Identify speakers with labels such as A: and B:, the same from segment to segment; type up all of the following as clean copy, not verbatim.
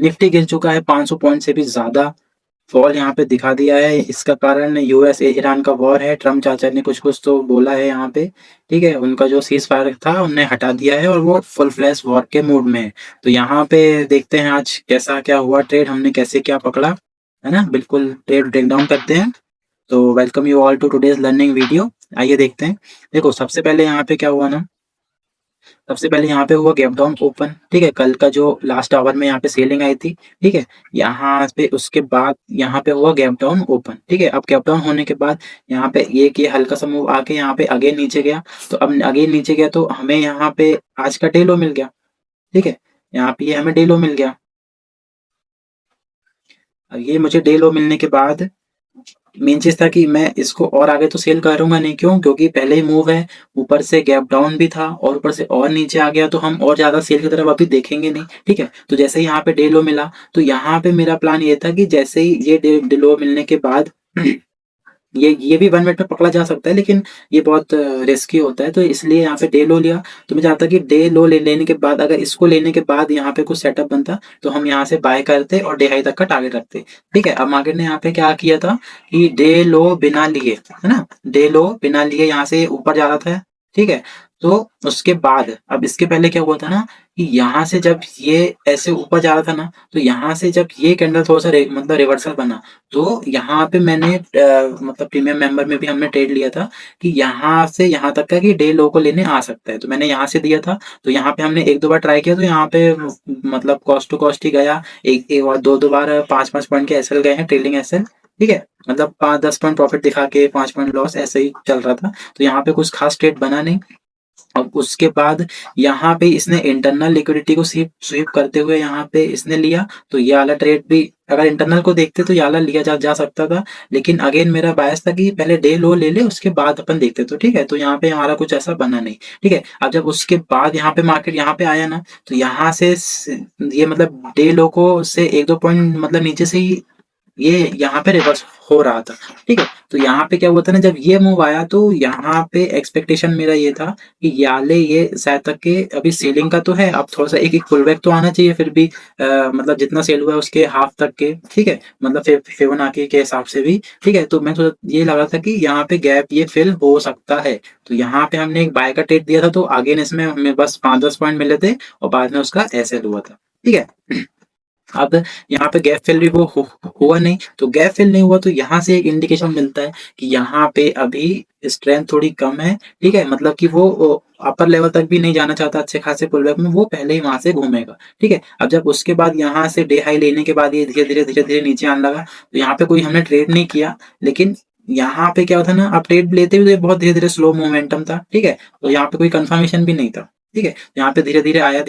A: Nifty गिर चुका है 500 पॉइंट से भी ज़्यादा फॉल यहाँ पे दिखा दिया है। इसका कारण यूएस ईरान का वॉर है। ट्रम्प चाचा ने कुछ-कुछ तो बोला है यहाँ पे, ठीक है? उनका जो सीज़ फायर था उन्हें हटा दिया है और वो फुल फ्लैश वॉर के मूड में है। तो यहाँ पे देखते हैं आज कैसा क्या हुआ ट्रेड, हमने कैसे क्या पकड़ा, है ना? बिल्कुल ट्रेड ब्रेक डाउन करते हैं। तो welcome you all to today's learning video. आइए देखते हैं। देखो सबसे पहले यहाँ पे क्या हुआ ना, सबसे पहले यहाँ पे हुआ गैप डाउन ओपन, ठीक है? कल का जो लास्ट आवर में यहाँ पे सेलिंग आई थी, ठीक है? यहाँ पे उसके बाद यहाँ पे हुआ गैप डाउन ओपन, ठीक है? अब गैप डाउन होने के बाद यहाँ पे ये हल्का सा मूव आके यहाँ पे अगेन नीचे गया। तो अब अगेन नीचे गया तो हमें यहाँ पे आज का डे लो मिल गया, ठीक है? यहाँ पे ये हमें डे लो मिल गया। अब ये मुझे डे लो मिलने के बाद मेन चीज़ था कि मैं इसको और आगे तो सेल करूँगा नहीं, क्यों? क्योंकि पहले ही मूव है, ऊपर से गैप डाउन भी था और ऊपर से और नीचे आ गया तो हम और ज़्यादा सेल की तरफ अभी देखेंगे नहीं, ठीक है? तो जैसे ही यहाँ पे डे लो मिला, तो यहाँ पे मेरा प्लान ये था कि जैसे ही ये डे लो मिलने के बाद ये भी 1 मिनट में पकड़ा जा सकता है, लेकिन ये बहुत रिस्की होता है, तो इसलिए यहाँ पे डे लो लिया। तो मैं चाहता कि डे लो लेने के बाद अगर इसको लेने के बाद यहाँ पे कुछ सेटअप बनता, तो हम यहाँ से बाय करते और डे हाई तक का टारगेट रखते, ठीक है? अब मार्केट ने यहाँ पे क्या किया था कि डे लो बिना लिए, है ना? डे लो बिना लिए यहाँ से ऊपर जा रहा था, ठीक है? तो उसके बाद अब इसके पहले क्या हुआ था ना कि यहाँ से जब ये ऐसे ऊपर जा रहा था ना, तो यहाँ से जब ये कैंडल थोड़ा सा मतलब रिवर्सल बना, तो यहाँ पे मैंने मतलब प्रीमियम मेंबर में भी हमने ट्रेड लिया था कि यहाँ से यहाँ तक का कि डे लो को लेने आ सकता है, तो मैंने यहाँ से दिया था। तो यहाँ पे हमने 1-2 बार ट्राई किया, तो यहाँ पे मतलब कॉस्ट टू कॉस्ट ही गया। एक बार 2-2 बार 5-5 पॉइंट के एसएल गए हैं, ट्रेलिंग एसएल, ठीक है? मतलब 5-10 पॉइंट प्रॉफिट दिखा के 5 पॉइंट लॉस, ऐसे ही चल रहा था। तो यहाँ पे कुछ खास ट्रेड बना नहीं। अब उसके बाद यहाँ पे इसने इंटरनल लिक्विडिटी को स्वीप स्वीप करते हुए यहाँ पे इसने लिया, तो ये वाला ट्रेड भी अगर इंटरनल को देखते तो ये वाला लिया जा सकता था, लेकिन अगेन मेरा बायस था कि पहले डे लो ले ले उसके बाद अपन देखते, तो ठीक है? तो यहाँ पे हमारा कुछ ऐसा बना नहीं, ठीक है? अब जब उसके बाद यहाँ पे मार्केट यहाँ पे आया ना, तो यहाँ से ये मतलब डे लो को से 1-2 पॉइंट मतलब नीचे से ही ये यहाँ पे रिवर्स हो रहा था, ठीक है? तो यहाँ पे क्या हुआ था ना, जब ये मूव आया तो यहाँ पे एक्सपेक्टेशन मेरा ये था कि याले ये शायद तक के अभी सेलिंग का तो है, अब थोड़ा सा एक पुल बैक तो आना चाहिए फिर भी, मतलब जितना सेल हुआ है उसके हाफ तक के, ठीक है? मतलब फिबोनाची के हिसाब से भी, ठीक है? तो मैं थोड़ा ये लगा था कि यहाँ पे गैप ये फिल हो सकता है, तो यहाँ पे हमने एक बाय का ट्रेड दिया था, तो अगेन इसमें हमें बस 5-10 पॉइंट मिले थे और बाद में उसका एसएल हुआ था, ठीक है? अब यहाँ पे गैप फिल भी वो हुआ नहीं, तो गैप फिल नहीं हुआ तो यहाँ से एक इंडिकेशन मिलता है कि यहाँ पे अभी स्ट्रेंथ थोड़ी कम है, ठीक है? मतलब कि वो अपर लेवल तक भी नहीं जाना चाहता अच्छे खासे पुलबैक में, वो पहले ही वहां से घूमेगा, ठीक है? अब जब उसके बाद यहाँ से डे हाई लेने के बाद ये धीरे धीरे नीचे आने लगा, तो यहाँ पे कोई हमने ट्रेड नहीं किया, लेकिन यहाँ पे क्या होता ना, अब ट्रेड लेते हुए बहुत धीरे धीरे स्लो मोमेंटम था, ठीक है? तो यहाँ पे कोई कंफर्मेशन भी नहीं था, ठीक है? यहाँ पे धीरे धीरे आया,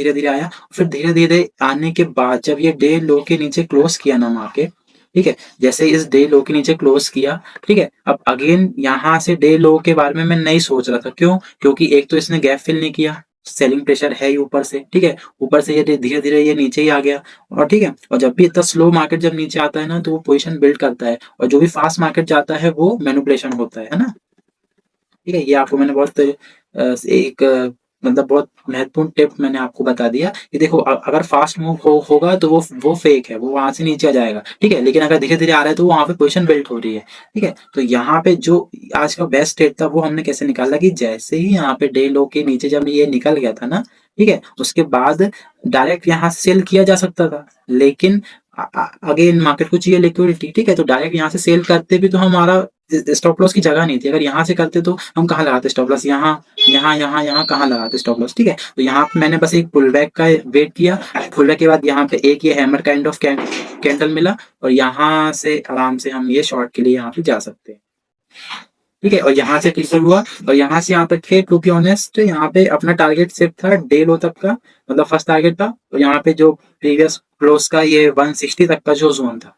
A: फिर धीरे धीरे आने के बाद जब ये डे लो के नीचे क्लोज किया ना मार्केट, ठीक है? जैसे इस डे लो के नीचे क्लोज किया, ठीक है? अब अगेन यहाँ से डे लो के बारे में मैं नहीं सोच रहा था, क्यों? क्योंकि एक तो इसने गैप फिल नहीं किया, सेलिंग प्रेशर है ही ऊपर से, ठीक है? ऊपर से ये धीरे धीरे ये नीचे ही आ गया, और ठीक है? और जब भी इतना स्लो मार्केट जब नीचे आता है ना, तो वो पोजिशन बिल्ड करता है, और जो भी फास्ट मार्केट जाता है वो मैनिपुलेशन होता है ना? ठीक है? ये आपको मैंने बहुत एक मतलब बहुत महत्वपूर्ण टिप मैंने आपको बता दिया कि देखो अगर फास्ट मूव होगा तो वो फेक है, वो वहां से नीचे आ जाएगा, ठीक है? लेकिन अगर धीरे धीरे आ रहा है तो वहां पे पोजीशन बिल्ड हो रही है, ठीक है? तो यहाँ पे जो आज का बेस्ट ट्रेड था वो हमने कैसे निकाला कि जैसे ही यहाँ पे डे लो के नीचे जब ये निकल गया था ना, ठीक है? उसके बाद डायरेक्ट यहाँ सेल किया जा सकता था, लेकिन अगेन मार्केट को चाहिए लिक्विडिटी, ठीक है? तो डायरेक्ट यहाँ से सेल करते भी तो हमारा स्टॉप लॉस की जगह नहीं थी। अगर यहाँ से करते तो हम कहाँ लगाते स्टॉप लॉस? यहाँ यहाँ यहाँ यहाँ कहाँ लगाते स्टॉप लॉस, ठीक है? तो यहाँ पे मैंने बस एक पुल बैक का वेट किया, पुल बैक के बाद यहाँ पे एक ये हैमर काइंड ऑफ कैंडल मिला, और यहाँ से आराम से हम ये शॉर्ट के लिए यहाँ पे जा सकते हैं, ठीक है? और यहाँ से क्लियर हुआ, और यहाँ से यहाँ तक के टू बी ऑनेस्ट यहाँ पे अपना टारगेट सिर्फ था डे लो तक का, मतलब फर्स्ट टारगेट था, और यहाँ पे जो प्रीवियस क्लोज का ये 160 तक का जो जोन था,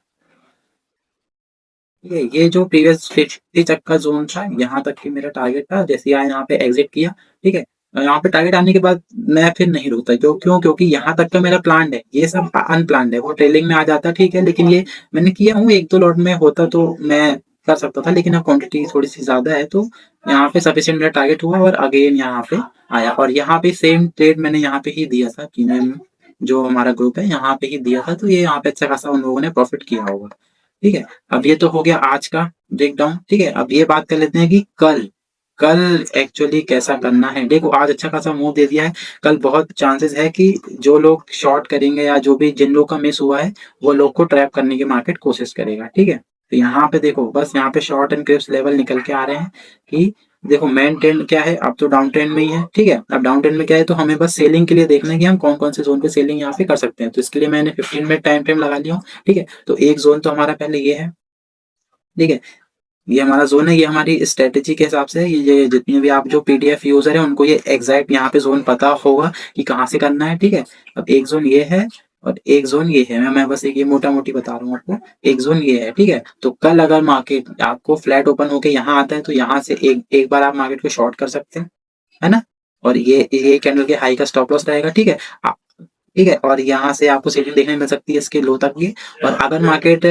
A: ये जो प्रीवियस 50 तक का जोन था, यहाँ तक की मेरा टारगेट था। जैसे यहाँ पे एग्जिट किया, ठीक है? यहाँ पे टारगेट आने के बाद मैं फिर नहीं रुकता, क्यों? क्योंकि यहाँ तक का मेरा प्लान है, ये सब अनप्लान्ड है, वो ट्रेलिंग में आ जाता, ठीक है? लेकिन ये मैंने किया हूँ, 1-2 लॉट में होता तो मैं कर सकता था, लेकिन अब क्वांटिटी थोड़ी सी ज्यादा है, तो यहाँ पे सफिशिएंट मेरा टारगेट हुआ और अगेन यहाँ पे आया, और यहाँ पे सेम ट्रेड मैंने यहाँ पे ही दिया था प्रीमियम जो हमारा ग्रुप है यहाँ पे ही दिया था, तो ये यहाँ पे अच्छा खासा उन लोगों ने प्रॉफिट किया होगा। ठीक है, अब ये तो हो गया आज का ब्रेकडाउन। ठीक है, अब ये बात कर लेते हैं कि कल कल एक्चुअली कैसा करना है। देखो आज अच्छा खासा मूव दे दिया है, कल बहुत चांसेस है कि जो लोग शॉर्ट करेंगे या जो भी जिन लोग का मिस हुआ है वो लोग को ट्रैप करने की मार्केट कोशिश करेगा। ठीक है, तो यहाँ पे देखो बस यहाँ पे शॉर्ट एंड क्रिप्स लेवल निकल के आ रहे हैं कि देखो मेन ट्रेंड क्या है, अब तो डाउन ट्रेंड में ही है। ठीक है, अब डाउन ट्रेंड में क्या है, तो हमें बस सेलिंग के लिए देखना है कि हम कौन कौन से जोन पे सेलिंग यहाँ पे कर सकते हैं। तो इसके लिए मैंने 15 मिनट टाइम फ्रेम लगा लिया हूँ। ठीक है, तो एक जोन तो हमारा पहले ये है। ठीक है, ये हमारा जोन है, ये हमारी स्ट्रेटेजी के हिसाब से है। ये जितने भी आप जो पीडीएफ यूजर है उनको ये एग्जैक्ट यहाँ पे जोन पता होगा कि कहाँ से करना है। ठीक है, अब एक जोन ये है और एक जोन ये है, मैं बस एक ये मोटा मोटी बता रहा हूँ आपको। एक जोन ये है। ठीक है, तो कल अगर मार्केट आपको फ्लैट ओपन होके यहाँ आता है तो यहाँ से एक एक बार आप मार्केट को शॉर्ट कर सकते हैं, है ना। और ये कैंडल के हाई का स्टॉप लॉस रहेगा। ठीक है, ठीक है, और यहाँ से आपको सेलिंग देखने मिल सकती है इसके लो तक की। और अगर मार्केट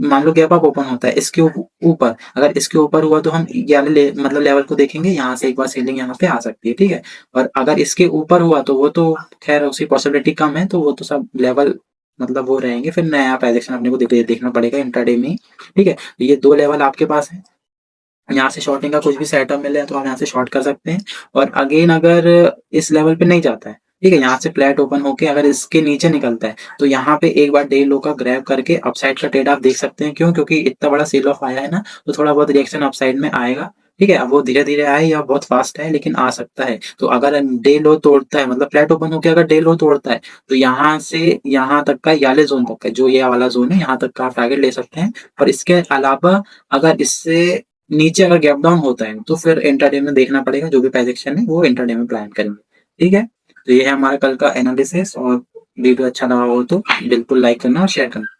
A: मान लो गैप अप ओपन होता है इसके ऊपर, अगर इसके ऊपर हुआ तो हम ये वाले मतलब लेवल को देखेंगे, यहाँ से एक बार सेलिंग यहाँ पे आ सकती है। ठीक है, और अगर इसके ऊपर हुआ तो वो तो खैर उसकी पॉसिबिलिटी कम है, तो वो तो सब लेवल मतलब वो रहेंगे, फिर नया प्रेडिक्शन अपने को देखना पड़ेगा इंट्राडे में ही। ठीक है, तो ये दो लेवल आपके पास है, यहाँ से शॉर्टिंग का कुछ भी सेटअप मिले तो आप यहाँ से शॉर्ट कर सकते हैं। और अगेन अगर इस लेवल पे नहीं जाता है, ठीक है, यहाँ से फ्लैट ओपन होके अगर इसके नीचे निकलता है तो यहाँ पे एक बार डे लो का ग्रैब करके अपसाइड का ट्रेड आप देख सकते हैं। क्यों? क्योंकि इतना बड़ा सेल ऑफ आया है ना, तो थोड़ा बहुत रिएक्शन अपसाइड में आएगा। ठीक है, अब वो धीरे धीरे आए या बहुत फास्ट है लेकिन आ सकता है। तो अगर डे लो तोड़ता है, मतलब फ्लैट ओपन होकर अगर डे लो तोड़ता है, तो यहाँ से यहाँ तक का याले जोन तक का जो ये वाला जोन है यहाँ तक का आप टारगेट ले सकते हैं। और इसके अलावा अगर इससे नीचे अगर गैप डाउन होता है तो फिर इंट्राडे में देखना पड़ेगा, जो भी प्राइजेक्शन है वो इंट्राडे में प्लान करेंगे। ठीक है, तो ये है हमारा कल का एनालिसिस। और वीडियो अच्छा लगा हो तो बिल्कुल लाइक करना और शेयर करना।